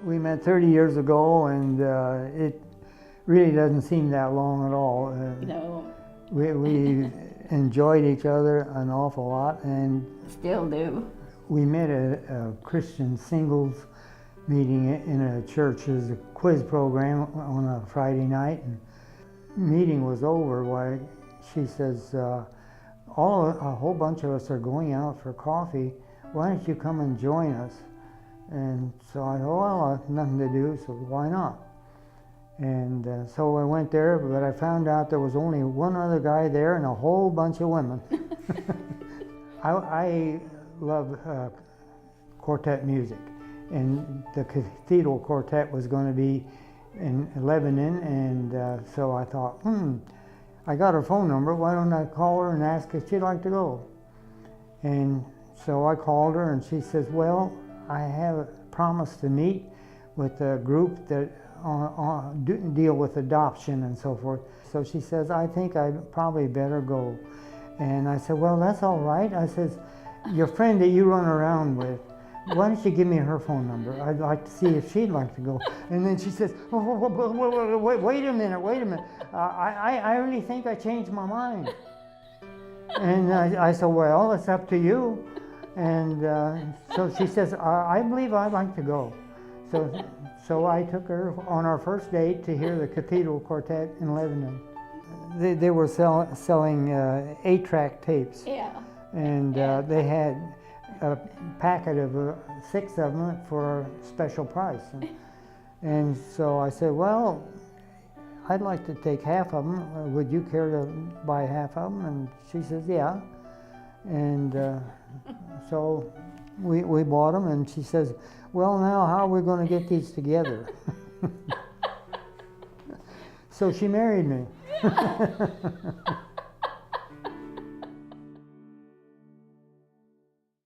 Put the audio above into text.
We met 30 years ago, and it really doesn't seem that long at all. No. We enjoyed each other an awful lot, and Still do. we met at a Christian singles meeting in a church. There's a quiz program on a Friday night, and meeting was over. Why, she says, a whole bunch of us are going out for coffee. Why don't you come and join us? And so I thought, well, I have nothing to do, so why not? And so I went there, but I found out there was only one other guy there and a whole bunch of women. I love quartet music, and the Cathedral Quartet was going to be in Lebanon, and so I thought, I got her phone number, why don't I call her and ask if she'd like to go? And so I called her, and she says, well, I have promised to meet with a group that deal with adoption and so forth. So she says, I think I probably better go. And I said, well, that's all right. I says, your friend that you run around with, why don't you give me her phone number? I'd like to see if she'd like to go. And then she says, wait a minute. I really think I changed my mind. And I said, well, it's up to you. And so she says, I believe I'd like to go. So I took her on our first date to hear the Cathedral Quartet in Lebanon. They were selling 8-track tapes. Yeah. And they had a packet of 6 of them for a special price. And so I said, well, I'd like to take half of them. Would you care to buy half of them? And she says, yeah. And so we bought them, and she says, well, now how are we going to get these together? So she married me.